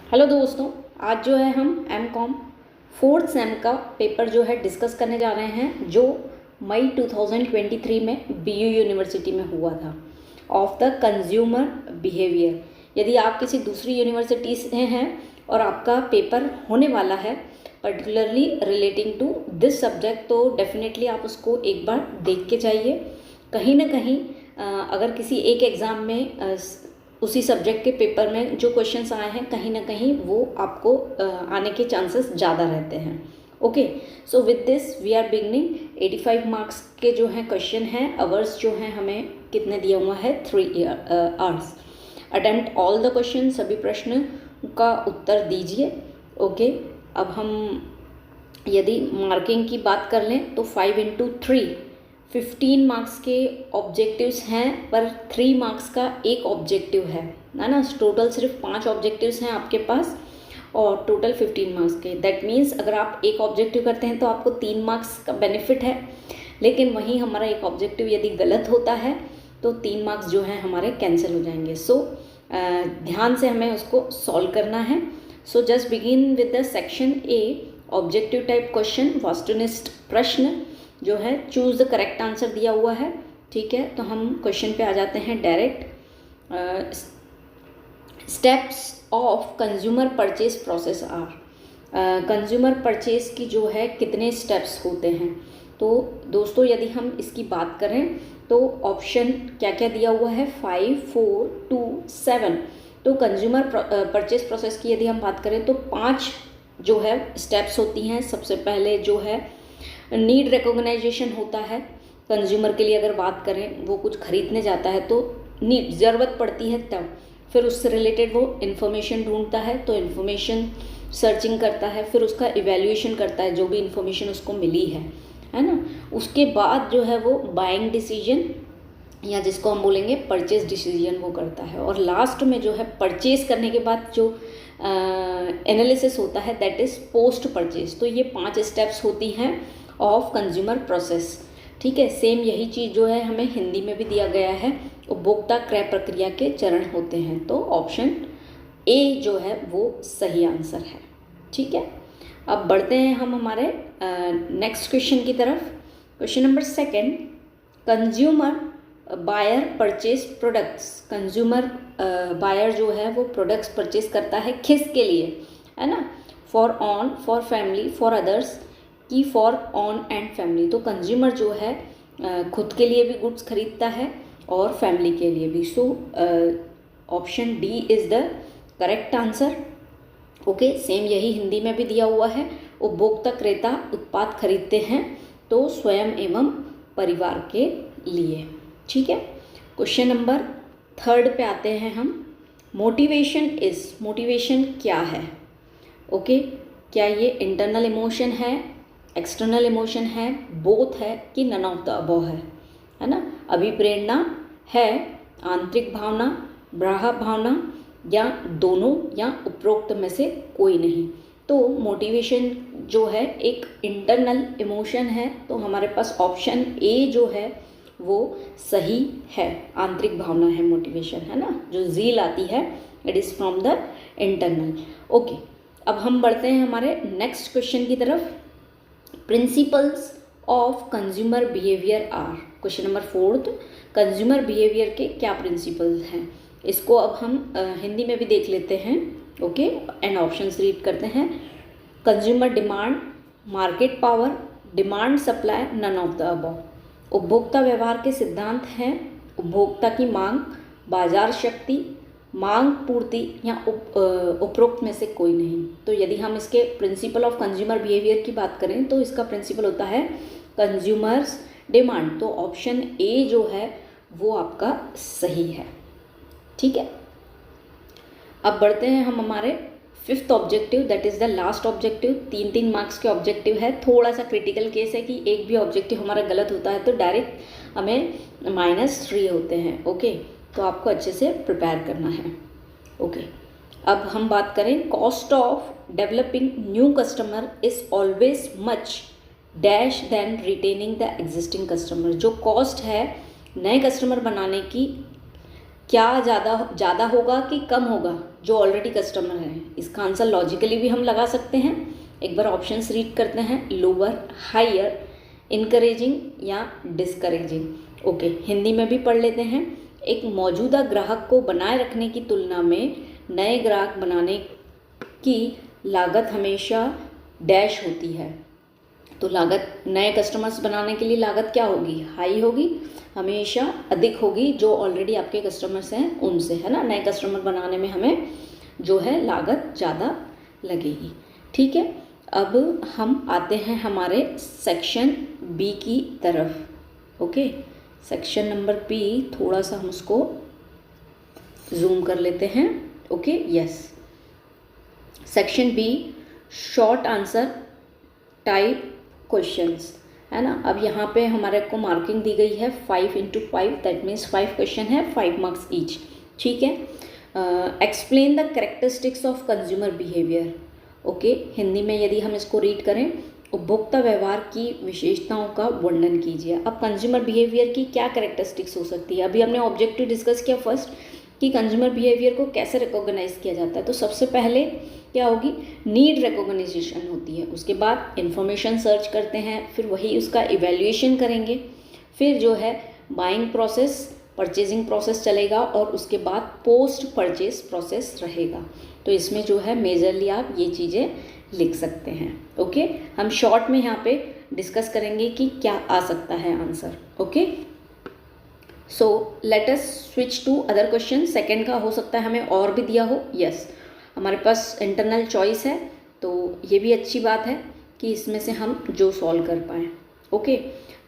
Hello दोस्तों, आज जो है हम एम कॉम फोर्थ सेम का पेपर जो है डिस्कस करने जा रहे हैं, जो मई 2023 में बीयू यूनिवर्सिटी में हुआ था, ऑफ द कंज्यूमर बिहेवियर। यदि आप किसी दूसरी यूनिवर्सिटी से हैं और आपका पेपर होने वाला है particularly relating to this subject, तो डेफिनेटली आप उसको एक बार देख के जाइए। कहीं ना कहीं अगर किसी एक एग्ज़ाम में उसी सब्जेक्ट के पेपर में जो क्वेश्चंस आए हैं, कहीं ना कहीं वो आपको आने के चांसेस ज़्यादा रहते हैं। Okay, so with this we are beginning. 85 marks के जो हैं क्वेश्चन हैं, अवर्स जो हैं हमें कितने दिया हुआ है, 3 hours. Attempt all the question, सभी प्रश्न का उत्तर दीजिए। ओके, अब हम यदि मार्किंग की बात कर लें तो 5 इंटू 3 15 मार्क्स के ऑब्जेक्टिव्स हैं, पर 3 मार्क्स का एक ऑब्जेक्टिव है ना। टोटल सिर्फ 5 ऑब्जेक्टिव्स हैं आपके पास और टोटल 15 मार्क्स के। दैट मीन्स अगर आप एक ऑब्जेक्टिव करते हैं तो आपको 3 मार्क्स का बेनिफिट है, लेकिन वहीं हमारा एक ऑब्जेक्टिव यदि गलत होता है तो 3 मार्क्स जो हैं हमारे कैंसिल हो जाएंगे। सो ध्यान से हमें उसको सॉल्व करना है। So just begin with the section A, objective type question, वस्तुनिष्ठ प्रश्न जो है, चूज द करेक्ट आंसर दिया हुआ है। ठीक है, तो हम क्वेश्चन पे आ जाते हैं direct. Steps of consumer purchase process are. Consumer purchase की जो है कितने स्टेप्स होते हैं, तो दोस्तों यदि हम इसकी बात करें तो ऑप्शन क्या क्या दिया हुआ है, 5, 4, 2, 7। तो कंज्यूमर परचेज प्रोसेस की यदि हम बात करें तो 5 जो है स्टेप्स होती हैं। सबसे पहले जो है नीड रिकॉग्नाइजेशन होता है। कंज्यूमर के लिए अगर बात करें, वो कुछ खरीदने जाता है तो नीड, ज़रूरत पड़ती है तब। फिर उससे रिलेटेड वो इन्फॉर्मेशन ढूंढता है, तो इन्फॉर्मेशन सर्चिंग करता है, फिर उसका इवैल्यूएशन करता है जो भी इन्फॉर्मेशन उसको मिली है ना। उसके बाद जो है वो बाइंग डिसीजन, या जिसको हम बोलेंगे परचेज डिसीजन, वो करता है। और लास्ट में जो है परचेज करने के बाद जो एनालिसिस होता है, दैट इज़ पोस्ट परचेज। तो ये 5 स्टेप्स होती हैं ऑफ कंज्यूमर प्रोसेस। ठीक है, सेम यही चीज़ जो है हमें हिंदी में भी दिया गया है, उपभोक्ता क्रय प्रक्रिया के चरण होते हैं। तो ऑप्शन ए जो है वो सही आंसर है। ठीक है, अब बढ़ते हैं हम हमारे नेक्स्ट क्वेश्चन की तरफ। Question number 2, consumer buyer purchase products. Consumer buyer जो है वो प्रोडक्ट्स परचेज करता है किसके लिए, है ना। For on, for family, for others, की फॉर ऑन एंड फैमिली। तो कंज्यूमर जो है खुद के लिए भी गुड्स खरीदता है और फैमिली के लिए भी। So option D is the correct answer. Okay, same यही हिंदी में भी दिया हुआ है। उपभोक्ता क्रेता उत्पाद खरीदते हैं तो स्वयं एवं परिवार के लिए। ठीक है, क्वेश्चन नंबर 3 पे आते हैं हम। मोटिवेशन इज, मोटिवेशन क्या है। ओके, क्या ये इंटरनल इमोशन है, एक्सटर्नल इमोशन है, बोथ है, कि नन ऑफ द अबव है ना। अभिप्रेरणा है, आंतरिक भावना, बाह्य भावना, या दोनों, या उपरोक्त में से कोई नहीं। तो मोटिवेशन जो है एक इंटरनल इमोशन है, तो हमारे पास ऑप्शन ए जो है वो सही है। आंतरिक भावना है मोटिवेशन, है ना, जो ज़ील आती है, it is from the internal. Okay, अब हम बढ़ते हैं हमारे नेक्स्ट क्वेश्चन की तरफ। Principles of consumer behaviour are. Question number 4, consumer behaviour के क्या प्रिंसिपल्स हैं, इसको अब हम हिंदी में भी देख लेते हैं। ओके, एंड ऑप्शंस रीड करते हैं। Consumer demand, market power, demand supply, none of the above. उपभोक्ता व्यवहार के सिद्धांत हैं उपभोक्ता की मांग, बाजार शक्ति, मांग पूर्ति, या उपरोक्त में से कोई नहीं। तो यदि हम इसके प्रिंसिपल ऑफ कंज्यूमर बिहेवियर की बात करें तो इसका प्रिंसिपल होता है कंज्यूमर्स डिमांड। तो ऑप्शन ए जो है वो आपका सही है। ठीक है, अब बढ़ते हैं हम हमारे 5th objective, that is the last objective. 3 marks के ऑब्जेक्टिव है। थोड़ा सा क्रिटिकल केस है कि एक भी ऑब्जेक्टिव हमारा गलत होता है तो डायरेक्ट हमें -3 होते हैं। ओके, तो आपको अच्छे से प्रिपेयर करना है। ओके, अब हम बात करें, cost of developing new customer is always much dash than retaining the existing customer. जो कॉस्ट है नए कस्टमर बनाने की, क्या ज़्यादा होगा कि कम होगा जो ऑलरेडी कस्टमर है? इसका आंसर लॉजिकली भी हम लगा सकते हैं। एक बार ऑप्शंस रीड करते हैं, लोअर, हायर, इनकरेजिंग या डिस्करेजिंग। ओके, हिंदी में भी पढ़ लेते हैं। एक मौजूदा ग्राहक को बनाए रखने की तुलना में नए ग्राहक बनाने की लागत हमेशा डैश होती है। तो लागत, नए कस्टमर्स बनाने के लिए लागत क्या होगी? हाई होगी, हमेशा अधिक होगी जो ऑलरेडी आपके कस्टमर्स हैं उनसे, है ना। नए कस्टमर बनाने में हमें जो है लागत ज़्यादा लगेगी। ठीक है, अब हम आते हैं हमारे सेक्शन बी की तरफ। ओके, सेक्शन नंबर बी, थोड़ा सा हम उसको जूम कर लेते हैं। Okay, yes, section B, short answer type questions, है ना। अब यहाँ पे हमारे को मार्किंग दी गई है 5x5, दैट मीन्स 5 क्वेश्चन है, 5 मार्क्स ईच। ठीक है, explain the characteristics of consumer behaviour. Okay, Hindi में यदि हम इसको रीड करें, उपभोक्ता व्यवहार की विशेषताओं का वर्णन कीजिए। अब कंज्यूमर बिहेवियर की क्या कैरेक्टरिस्टिक्स हो सकती है? अभी हमने ऑब्जेक्टिव डिस्कस किया फर्स्ट कि कंज्यूमर बिहेवियर को कैसे रिकॉग्नाइज किया जाता है। तो सबसे पहले क्या होगी? नीड रिकॉग्नाइजेशन होती है, उसके बाद इंफॉर्मेशन सर्च करते हैं, फिर वही उसका इवैल्यूएशन करेंगे, फिर जो है बाइंग प्रोसेस, परचेजिंग प्रोसेस चलेगा और उसके बाद पोस्ट परचेज प्रोसेस रहेगा। तो इसमें जो है मेजरली आप ये चीज़ें लिख सकते हैं। ओके, हम शॉर्ट में यहाँ पे डिस्कस करेंगे कि क्या आ सकता है answer. Okay, so let us switch to other question. Second का हो सकता है हमें और भी दिया हो। यस, हमारे पास इंटरनल चॉइस है, तो ये भी अच्छी बात है कि इसमें से हम जो सॉल्व कर पाएँ। ओके,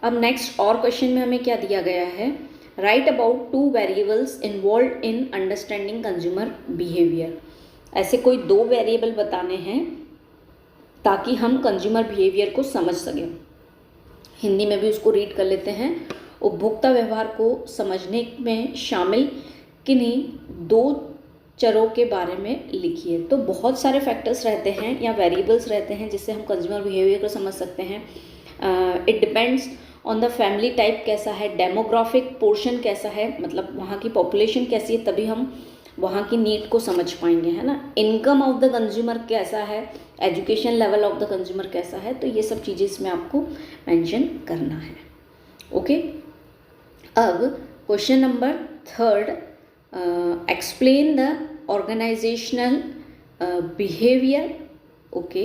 अब नेक्स्ट और क्वेश्चन में हमें क्या दिया गया है? Right about 2 variables involve in understanding consumer behaviour. ऐसे कोई 2 वेरिएबल बताने हैं ताकि हम कंज्यूमर बिहेवियर को समझ सकें। हिंदी में भी उसको रीड कर लेते हैं। उपभोक्ता व्यवहार को समझने में शामिल किन्हीं 2 चरों के बारे में लिखिए। तो बहुत सारे फैक्टर्स रहते हैं या वेरिएबल्स रहते हैं जिससे हम कंज्यूमर बिहेवियर को समझ सकते हैं। It depends on the family type कैसा है, डेमोग्राफिक पोर्शन कैसा है, मतलब वहाँ की पॉपुलेशन कैसी है, तभी हम वहाँ की नीड को समझ पाएंगे, है ना। इनकम ऑफ द कंज्यूमर कैसा है, education level of the consumer कैसा है, तो ये सब चीज़ें इसमें आपको मेंशन करना है। ओके, अब question number 3, explain the organisational behaviour. Okay,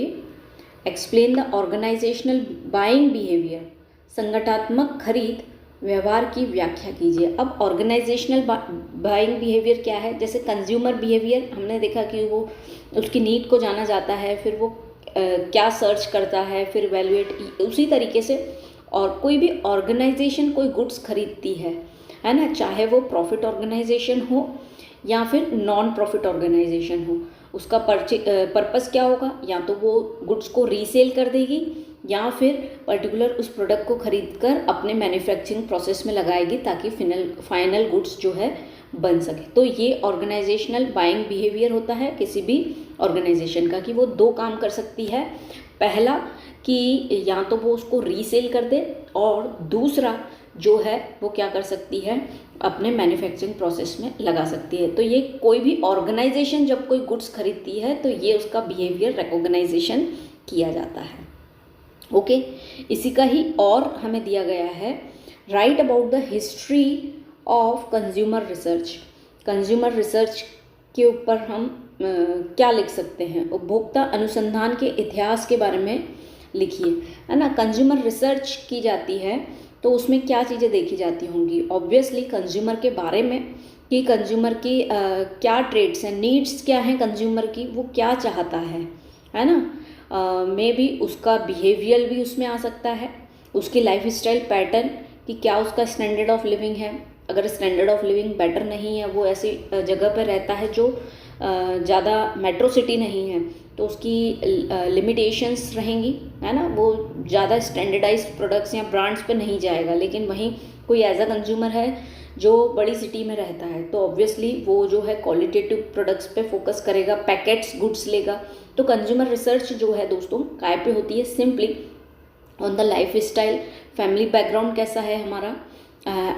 explain the organisational buying behaviour, संगठनात्मक खरीद व्यवहार की व्याख्या कीजिए। अब ऑर्गेनाइजेशनल बाइंग बिहेवियर क्या है? जैसे कंज्यूमर बिहेवियर हमने देखा कि वो उसकी नीड को जाना जाता है, फिर वो क्या सर्च करता है, फिर वैल्यूएट, उसी तरीके से। और कोई भी ऑर्गेनाइजेशन कोई गुड्स खरीदती है ना, चाहे वो प्रॉफिट ऑर्गेनाइजेशन हो या फिर नॉन प्रॉफिट ऑर्गेनाइजेशन हो, उसका पर्पस क्या होगा? या तो वो गुड्स को रीसेल कर देगी या फिर पर्टिकुलर उस प्रोडक्ट को खरीद कर अपने मैन्युफैक्चरिंग प्रोसेस में लगाएगी ताकि फाइनल गुड्स जो है बन सके। तो ये ऑर्गेनाइजेशनल बाइंग बिहेवियर होता है किसी भी ऑर्गेनाइजेशन का, कि वो 2 काम कर सकती है। पहला कि या तो वो उसको रीसेल कर दे, और दूसरा जो है वो क्या कर सकती है, अपने मैन्युफैक्चरिंग प्रोसेस में लगा सकती है। तो ये कोई भी ऑर्गेनाइजेशन जब कोई गुड्स खरीदती है तो ये उसका बिहेवियर रिकॉग्नाइजेशन किया जाता है। ओके, इसी का ही और हमें दिया गया है, right about the history of consumer research. Consumer research के ऊपर हम क्या लिख सकते हैं? उपभोक्ता अनुसंधान के इतिहास के बारे में लिखिए, है ना। कंज्यूमर रिसर्च की जाती है तो उसमें क्या चीज़ें देखी जाती होंगी? ऑब्वियसली कंज्यूमर के बारे में, कि कंज्यूमर की क्या ट्रेड्स हैं, नीड्स क्या हैं कंज्यूमर की, वो क्या चाहता है ना। मे भी उसका बिहेवियर भी उसमें आ सकता है, उसकी लाइफ स्टाइल पैटर्न, कि क्या उसका स्टैंडर्ड ऑफ लिविंग है। अगर स्टैंडर्ड ऑफ लिविंग बेटर नहीं है, वो ऐसी जगह पर रहता है जो ज़्यादा मेट्रो सिटी नहीं है, तो उसकी लिमिटेशंस रहेंगी, है ना। वो ज़्यादा स्टैंडर्डाइज्ड प्रोडक्ट्स या ब्रांड्स पे नहीं जाएगा। लेकिन वहीं कोई एज अ कंज्यूमर है जो बड़ी सिटी में रहता है, तो ऑब्वियसली वो जो है क्वालिटेटिव प्रोडक्ट्स पे फोकस करेगा, पैकेट्स गुड्स लेगा। तो कंज्यूमर रिसर्च जो है दोस्तों काय पे होती है? Simply on the life style, family background कैसा है हमारा,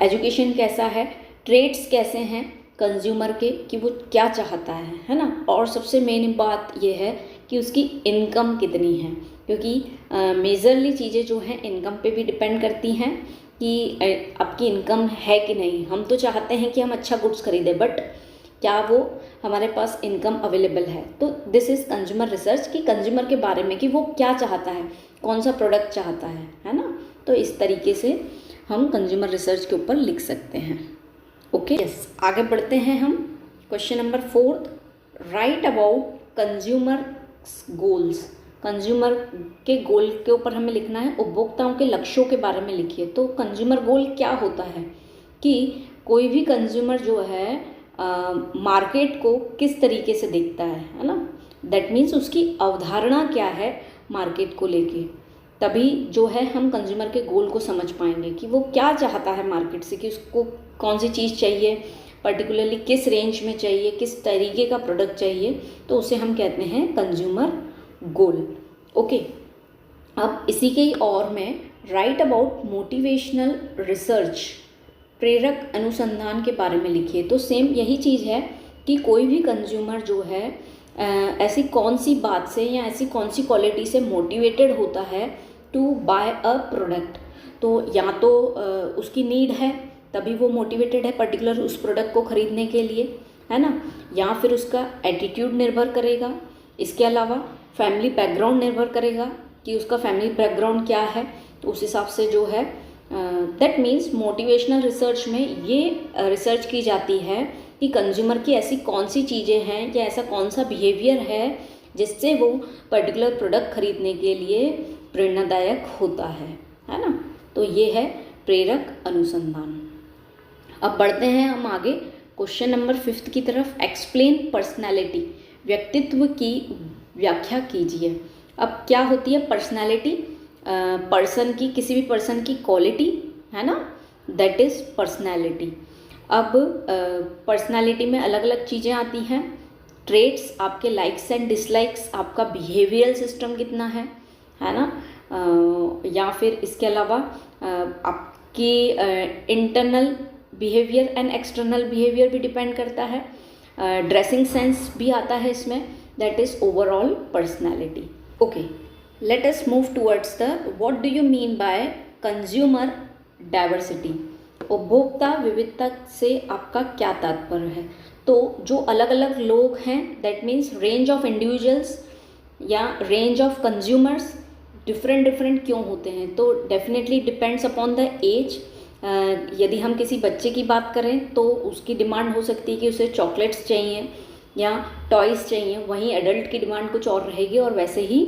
एजुकेशन कैसा है, ट्रेड्स कैसे हैं, कंज्यूमर के कि वो क्या चाहता है ना। और सबसे मेन बात ये है कि उसकी इनकम कितनी है, क्योंकि मेजरली चीज़ें जो हैं इनकम पे भी डिपेंड करती हैं कि आपकी इनकम है कि नहीं। हम तो चाहते हैं कि हम अच्छा गुड्स खरीदें, बट क्या वो हमारे पास इनकम अवेलेबल है। तो दिस इज़ कंज्यूमर रिसर्च कि कंज्यूमर के बारे में कि वो क्या चाहता है, कौन सा प्रोडक्ट चाहता है ना। तो इस तरीके से हम कंज्यूमर रिसर्च के ऊपर लिख सकते हैं। ओके यस, आगे बढ़ते हैं हम। Question number 4, right about consumer goals. Consumer के गोल के ऊपर हमें लिखना है, उपभोक्ताओं के लक्ष्यों के बारे में लिखिए। तो कंज्यूमर गोल क्या होता है कि कोई भी कंज्यूमर जो है मार्केट को किस तरीके से देखता है ना। दैट मीन्स उसकी अवधारणा क्या है मार्केट को लेके, तभी जो है हम कंज्यूमर के गोल को समझ पाएंगे कि वो क्या चाहता है मार्केट से, कि उसको कौन सी चीज़ चाहिए, पर्टिकुलरली किस रेंज में चाहिए, किस तरीके का प्रोडक्ट चाहिए। तो उसे हम कहते हैं कंज्यूमर गोल। ओके, अब इसी के और में राइट अबाउट मोटिवेशनल रिसर्च, प्रेरक अनुसंधान के बारे में लिखिए। तो सेम यही चीज़ है कि कोई भी कंज्यूमर जो है ऐसी कौन सी बात से या ऐसी कौन सी क्वालिटी से मोटिवेटेड होता है टू बाय अ प्रोडक्ट। तो या तो उसकी नीड है तभी वो मोटिवेटेड है पर्टिकुलर उस प्रोडक्ट को ख़रीदने के लिए, है ना, या फिर उसका एटीट्यूड निर्भर करेगा। इसके अलावा फैमिली बैकग्राउंड निर्भर करेगा कि उसका फैमिली बैकग्राउंड क्या है, तो उस हिसाब से जो है दैट मीन्स मोटिवेशनल रिसर्च में ये रिसर्च की जाती है कि कंज्यूमर की ऐसी कौन सी चीज़ें हैं या ऐसा कौन सा बिहेवियर है जिससे वो पर्टिकुलर प्रोडक्ट खरीदने के लिए प्रेरणादायक होता है ना। तो ये है प्रेरक अनुसंधान। अब बढ़ते हैं हम आगे क्वेश्चन नंबर 5 की तरफ। एक्सप्लेन पर्सनैलिटी, व्यक्तित्व की व्याख्या कीजिए। अब क्या होती है पर्सनैलिटी? पर्सन की, किसी भी पर्सन की क्वालिटी है ना, दैट इज़ पर्सनैलिटी। अब पर्सनैलिटी में अलग अलग चीज़ें आती हैं। ट्रेट्स, आपके लाइक्स एंड डिसलाइक्स, आपका बिहेवियरल सिस्टम कितना है ना, या फिर इसके अलावा आपकी internal behaviour and external behaviour भी डिपेंड करता है। ड्रेसिंग सेंस भी आता है इसमें, that is overall personality. Okay, let us move towards the what do you mean by consumer diversity। उपभोक्ता विविधता से आपका क्या तात्पर्य है? तो जो अलग अलग लोग हैं, that means range of individuals या रेंज ऑफ कंज्यूमर्स डिफरेंट क्यों होते हैं? तो definitely depends upon the age. यदि हम किसी बच्चे की बात करें तो उसकी डिमांड हो सकती है कि उसे चॉकलेट्स चाहिए या टॉयज़ चाहिए, वहीं एडल्ट की डिमांड कुछ और रहेगी, और वैसे ही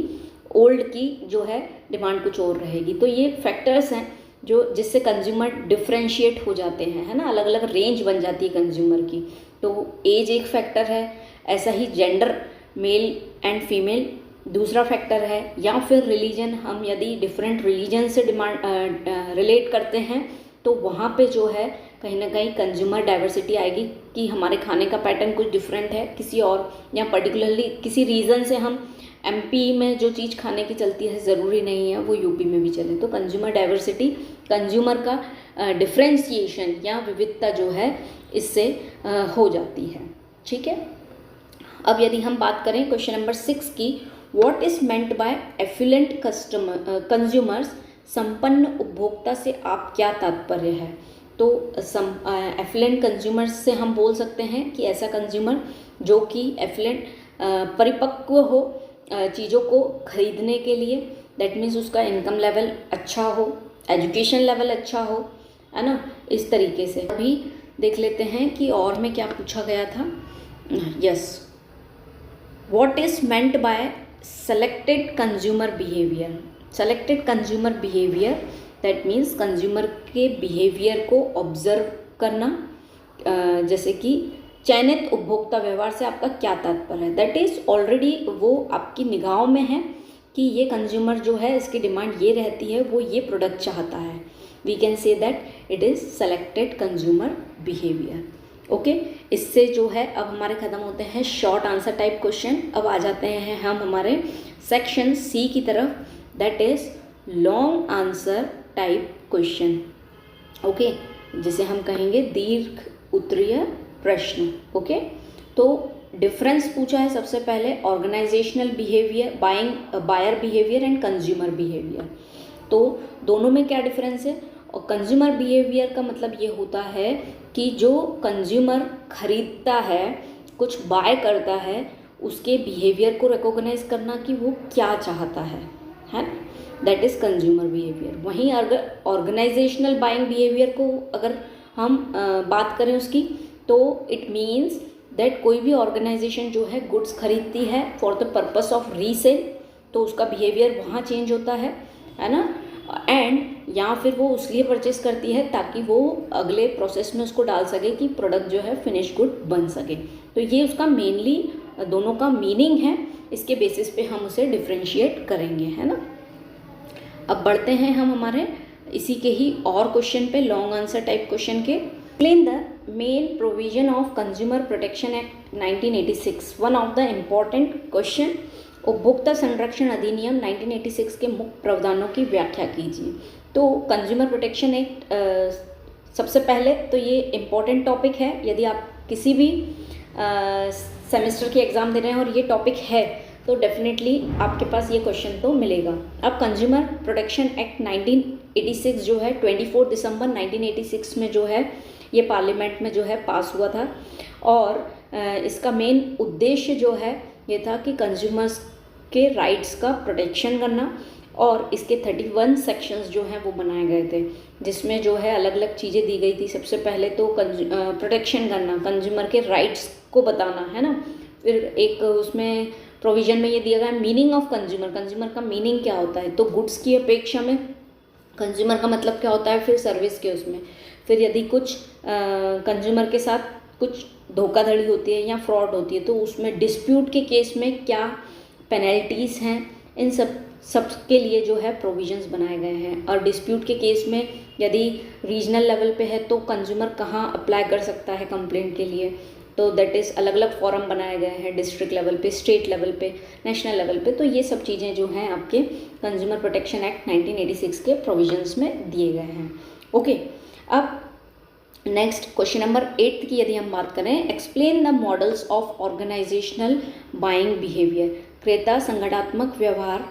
ओल्ड की जो है डिमांड कुछ और रहेगी। तो ये फैक्टर्स हैं जो जिससे कंज्यूमर डिफ्रेंशिएट हो जाते हैं, है ना, अलग अलग रेंज बन जाती है कंज्यूमर की। तो एज एक फैक्टर है, ऐसा ही जेंडर मेल एंड फीमेल दूसरा फैक्टर है, या फिर रिलीजन, हम यदि डिफरेंट रिलीजन से डिमांड रिलेट करते हैं तो वहाँ पे जो है कहीं ना कहीं कंज्यूमर डाइवर्सिटी आएगी कि हमारे खाने का पैटर्न कुछ डिफरेंट है किसी और, या पर्टिकुलरली किसी रीज़न से हम एमपी में जो चीज़ खाने की चलती है ज़रूरी नहीं है वो यूपी में भी चले। तो कंज्यूमर डाइवर्सिटी, कंज्यूमर का डिफ्रेंशिएशन या विविधता जो है इससे हो जाती है। ठीक है, अब यदि हम बात करें क्वेश्चन नंबर 6 की, what is meant by effluent consumers, संपन्न उपभोक्ता से आप क्या तात्पर्य है? तो एफिलेंट कंज्यूमर्स से हम बोल सकते हैं कि ऐसा कंज्यूमर जो कि एफिलेंट परिपक्व हो चीज़ों को खरीदने के लिए, दैट मीन्स उसका इनकम लेवल अच्छा हो, एजुकेशन लेवल अच्छा हो, है ना, इस तरीके से। अभी देख लेते हैं कि और में क्या पूछा गया था। Yes, what is meant by selected consumer behaviour? Selected consumer behaviour that means consumer के बिहेवियर को ऑब्जर्व करना, जैसे कि चयनित उपभोक्ता व्यवहार से आपका क्या तात्पर्य है? दैट इज़ ऑलरेडी वो आपकी निगाहों में है कि ये कंज्यूमर जो है इसकी डिमांड ये रहती है, वो ये प्रोडक्ट चाहता है। We can say that it is selected consumer behaviour. Okay, इससे जो है अब हमारे ख़त्म होते हैं शॉर्ट आंसर टाइप क्वेश्चन। अब आ जाते हैं हम हमारे सेक्शन सी की तरफ, that is long answer type question. Okay, जिसे हम कहेंगे दीर्घ उत्तरीय प्रश्न। ओके, तो डिफरेंस पूछा है सबसे पहले, organisational behaviour, buyer behaviour and consumer behaviour. तो दोनों में क्या डिफरेंस है? और कंज्यूमर बिहेवियर का मतलब ये होता है कि जो कंज्यूमर खरीदता है, कुछ बाय करता है, उसके बिहेवियर को रिकॉग्नाइज करना कि वो क्या चाहता है दैट इज़ कंज्यूमर बिहेवियर। वहीं अगर ऑर्गेनाइजेशनल बाइंग बिहेवियर को अगर हम बात करें उसकी, तो इट मीन्स दैट कोई भी ऑर्गेनाइजेशन जो है गुड्स खरीदती है for the purpose of resale, तो उसका बिहेवियर वहाँ चेंज होता है ना, एंड या फिर वो उसलिए परचेस करती है ताकि वो अगले प्रोसेस में उसको डाल सके कि प्रोडक्ट जो है फिनिश गुड बन सके। तो ये उसका मेनली दोनों का मीनिंग है, इसके बेसिस पे हम उसे डिफ्रेंशिएट करेंगे, है ना। अब बढ़ते हैं हम हमारे इसी के ही और क्वेश्चन पे, लॉन्ग आंसर टाइप क्वेश्चन के। Explain the main provision of consumer protection act 1986। One of the important question, उपभोक्ता संरक्षण अधिनियम 1986 के मुख्य प्रावधानों की व्याख्या कीजिए। तो कंज्यूमर प्रोटेक्शन एक्ट सबसे पहले तो ये इम्पॉर्टेंट टॉपिक है, यदि आप किसी भी सेमेस्टर के एग्ज़ाम दे रहे हैं और ये टॉपिक है तो डेफिनेटली आपके पास ये क्वेश्चन तो मिलेगा। अब कंज्यूमर प्रोटेक्शन एक्ट 1986 जो है 24 दिसंबर 1986 में जो है ये पार्लियामेंट में जो है पास हुआ था, और इसका मेन उद्देश्य जो है ये था कि कंज्यूमर्स के राइट्स का प्रोटेक्शन करना, और इसके 31 सेक्शंस जो हैं वो बनाए गए थे, जिसमें जो है अलग अलग चीज़ें दी गई थी। सबसे पहले तो प्रोटेक्शन करना, कंज्यूमर के राइट्स को बताना, है ना। फिर एक उसमें प्रोविज़न में ये दिया गया मीनिंग ऑफ कंज्यूमर, कंज्यूमर का मीनिंग क्या होता है, तो गुड्स की अपेक्षा में कंज्यूमर का मतलब क्या होता है, फिर सर्विस के उसमें, फिर यदि कुछ कंज्यूमर के साथ कुछ धोखाधड़ी होती है या फ्रॉड होती है तो उसमें डिस्प्यूट के केस में क्या पेनल्टीज़ हैं, इन सब के लिए जो है प्रोविजंस बनाए गए हैं। और डिस्प्यूट के केस में यदि रीजनल लेवल पे है तो कंज्यूमर कहाँ अप्लाई कर सकता है कंप्लेंट के लिए, तो दैट इज़ अलग अलग फॉरम बनाए गए हैं, डिस्ट्रिक्ट लेवल पे, स्टेट लेवल पे, नेशनल लेवल पे। तो ये सब चीज़ें जो हैं आपके कंज्यूमर प्रोटेक्शन एक्ट 1986 के प्रोविजंस में दिए गए हैं। ओके, अब नेक्स्ट क्वेश्चन नंबर 8 की यदि हम बात करें, explain the models of organisational buying behaviour. क्रेता संगठनात्मक व्यवहार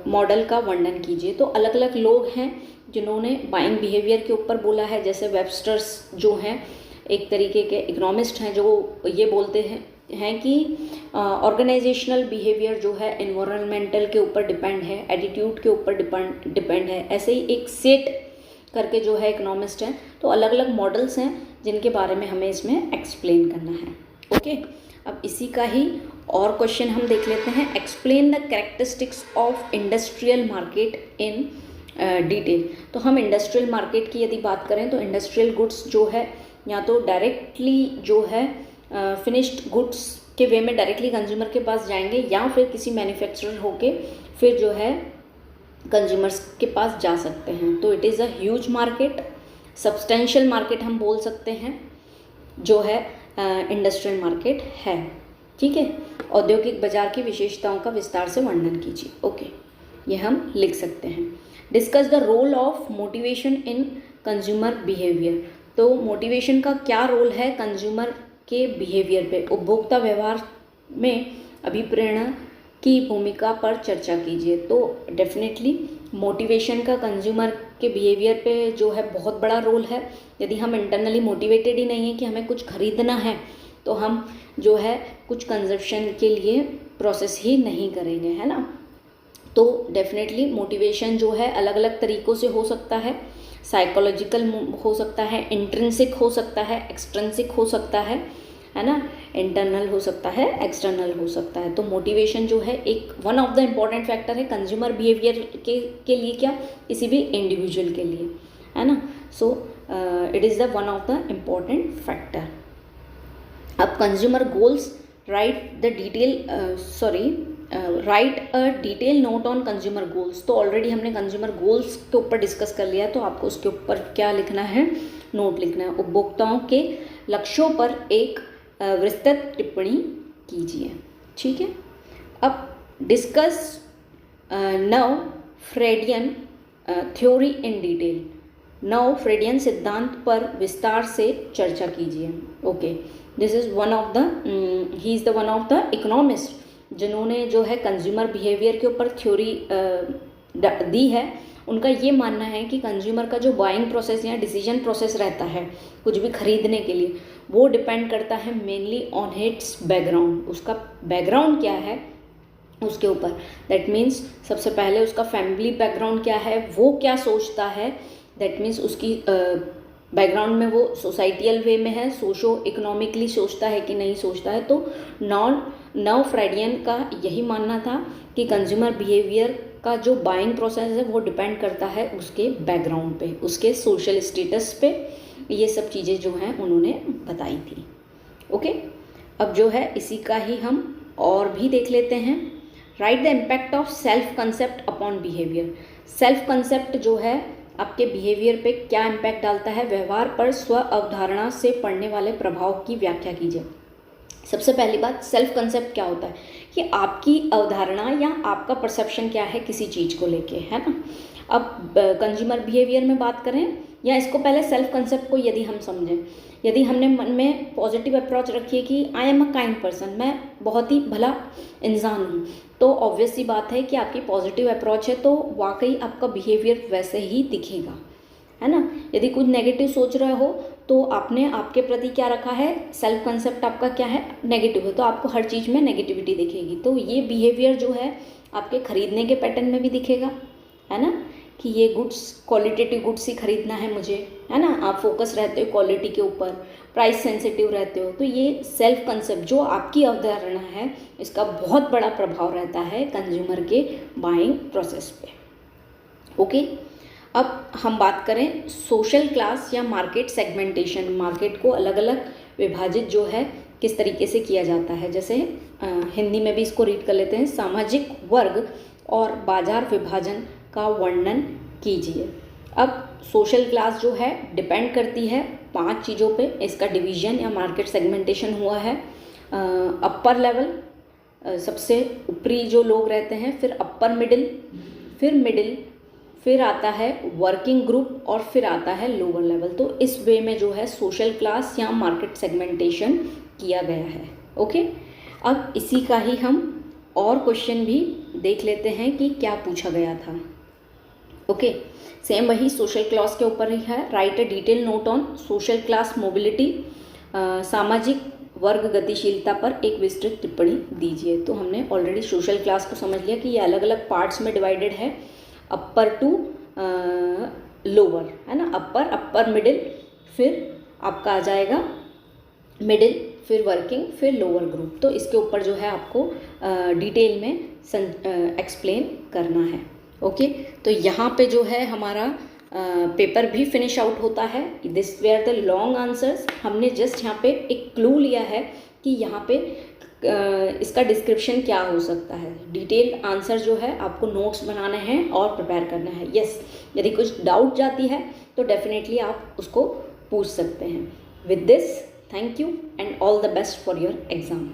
मॉडल का वर्णन कीजिए। तो अलग अलग लोग हैं जिन्होंने बाइंग बिहेवियर के ऊपर बोला है, जैसे वेबस्टर्स जो हैं एक तरीके के इकोनॉमिस्ट हैं, जो ये बोलते हैं कि ऑर्गेनाइजेशनल बिहेवियर जो है एनवायरमेंटल के ऊपर डिपेंड है, एटीट्यूड के ऊपर डिपेंड है। ऐसे ही एक सेट करके जो है इकोनॉमिस्ट हैं। तो अलग अलग मॉडल्स हैं जिनके बारे में हमें इसमें एक्सप्लेन करना है। ओके, अब इसी का ही और क्वेश्चन हम देख लेते हैं। Explain the characteristics of industrial market in detail. तो हम इंडस्ट्रियल मार्केट की यदि बात करें तो इंडस्ट्रियल गुड्स जो है या तो डायरेक्टली जो है फिनिश्ड गुड्स के वे में डायरेक्टली कंज्यूमर के पास जाएंगे, या फिर किसी मैन्युफैक्चरर होके फिर जो है कंज्यूमर्स के पास जा सकते हैं। तो it is a huge market, substantial market हम बोल सकते हैं जो है इंडस्ट्रियल मार्केट है। ठीक है, औद्योगिक बाजार की विशेषताओं का विस्तार से वर्णन कीजिए। ओके, ये हम लिख सकते हैं। Discuss the role of motivation in consumer behaviour. तो मोटिवेशन का क्या रोल है कंज्यूमर के बिहेवियर पे। उपभोक्ता व्यवहार में अभिप्रेरणा की भूमिका पर चर्चा कीजिए। तो डेफिनेटली मोटिवेशन का कंज्यूमर के बिहेवियर पे जो है बहुत बड़ा रोल है। यदि हम इंटरनली मोटिवेटेड ही नहीं है कि हमें कुछ खरीदना है तो हम जो है कुछ कंजप्शन के लिए प्रोसेस ही नहीं करेंगे, है ना। तो डेफिनेटली मोटिवेशन जो है अलग अलग तरीक़ों से हो सकता है, साइकोलॉजिकल हो सकता है, इंट्रिंसिक हो सकता है, एक्सट्रिंसिक हो सकता है ना, इंटरनल हो सकता है, एक्सटर्नल हो सकता है। तो मोटिवेशन जो है एक one of the important factor है कंज्यूमर बिहेवियर के लिए, क्या किसी भी इंडिविजुअल के लिए, है ना। So it is the one of the important factor. अब consumer goals, right a detail note on consumer goals. तो ऑलरेडी हमने कंज्यूमर गोल्स के ऊपर डिस्कस कर लिया, तो आपको उसके ऊपर क्या लिखना है, नोट लिखना है। उपभोक्ताओं के लक्ष्यों पर एक विस्तृत टिप्पणी कीजिए। ठीक है, अब discuss now Freudian theory in detail. Now Freudian सिद्धांत पर विस्तार से चर्चा कीजिए। Okay, this is one of the he is the one of the economist जिन्होंने जो है कंज्यूमर बिहेवियर के ऊपर थ्योरी दी है। उनका ये मानना है कि कंज्यूमर का जो बाइंग प्रोसेस या डिसीजन प्रोसेस रहता है कुछ भी खरीदने के लिए, वो डिपेंड करता है मेनली ऑन इट्स बैकग्राउंड। उसका बैकग्राउंड क्या है उसके ऊपर। दैट मीन्स सबसे पहले उसका फैमिली बैकग्राउंड क्या है, वो क्या सोचता है। दैट मीन्स उसकी बैकग्राउंड में वो सोसाइटियल वे में है, सोशो इकोनॉमिकली सोचता है कि नहीं सोचता है। तो नव फ्राइडियन का यही मानना था कि कंज्यूमर बिहेवियर का जो बाइंग प्रोसेस है वो डिपेंड करता है उसके बैकग्राउंड पे, उसके सोशल स्टेटस पे। ये सब चीज़ें जो हैं उन्होंने बताई थी। ओके, अब जो है इसी का ही हम और भी देख लेते हैं। Right the impact of self concept upon behaviour. Self concept जो है आपके बिहेवियर पे क्या इम्पैक्ट डालता है, व्यवहार पर स्व अवधारणा से पड़ने वाले प्रभाव की व्याख्या कीजिए। सबसे पहली बात, सेल्फ कंसेप्ट क्या होता है कि आपकी अवधारणा या आपका परसेप्शन क्या है किसी चीज़ को लेके, है ना। अब कंज्यूमर बिहेवियर में बात करें या इसको पहले सेल्फ कंसेप्ट को यदि हम समझें, यदि हमने मन में पॉजिटिव अप्रोच रखी है कि I am a kind person, मैं बहुत ही भला इंसान हूँ, तो ऑब्वियस सी बात है कि आपकी पॉजिटिव अप्रोच है तो वाकई आपका बिहेवियर वैसे ही दिखेगा, है ना। यदि कुछ नेगेटिव सोच रहे हो तो आपने आपके प्रति क्या रखा है, सेल्फ कंसेप्ट आपका क्या है, नेगेटिव है, तो आपको हर चीज़ में नेगेटिविटी दिखेगी। तो ये बिहेवियर जो है आपके खरीदने के पैटर्न में भी दिखेगा, है ना, कि ये गुड्स क्वालिटेटिव गुड्स ही खरीदना है मुझे, है ना। आप फोकस रहते हो क्वालिटी के ऊपर, प्राइस सेंसिटिव रहते हो, तो ये सेल्फ कंसेप्ट जो आपकी अवधारणा है इसका बहुत बड़ा प्रभाव रहता है कंज्यूमर के बाइंग प्रोसेस पे। ओके, अब हम बात करें सोशल क्लास या मार्केट सेगमेंटेशन। मार्केट को अलग अलग विभाजित जो है किस तरीके से किया जाता है, जैसे हिंदी में भी इसको रीड कर लेते हैं। सामाजिक वर्ग और बाजार विभाजन का वर्णन कीजिए। अब सोशल क्लास जो है डिपेंड करती है 5 चीज़ों पे, इसका डिवीजन या मार्केट सेगमेंटेशन हुआ है। अपर लेवल, सबसे ऊपरी जो लोग रहते हैं, फिर अपर मिडिल, फिर आता है वर्किंग ग्रुप और फिर आता है लोअर लेवल। तो इस वे में जो है सोशल क्लास या मार्केट सेगमेंटेशन किया गया है। ओके, अब इसी का ही हम और क्वेश्चन भी देख लेते हैं कि क्या पूछा गया था। ओके, सेम वही सोशल क्लास के ऊपर ही है। Right a detail note on social class mobility. सामाजिक वर्ग गतिशीलता पर एक विस्तृत टिप्पणी दीजिए। तो हमने ऑलरेडी सोशल क्लास को समझ लिया कि ये अलग अलग पार्ट्स में डिवाइडेड है, अपर टू लोअर, है ना। अपर मिडिल, फिर आपका आ जाएगा मिडिल, फिर वर्किंग, फिर लोअर ग्रुप। तो इसके ऊपर जो है आपको डिटेल में एक्सप्लेन करना है। ओके, तो यहाँ पे जो है हमारा पेपर भी फिनिश आउट होता है। This were the long answers. हमने जस्ट यहाँ पे एक क्लू लिया है कि यहाँ पे इसका डिस्क्रिप्शन क्या हो सकता है। डिटेल आंसर जो है आपको नोट्स बनाने हैं और प्रिपेयर करना है। यस, यदि कुछ डाउट जाती है तो डेफिनेटली आप उसको पूछ सकते हैं। With this, thank you and all the best for your exam.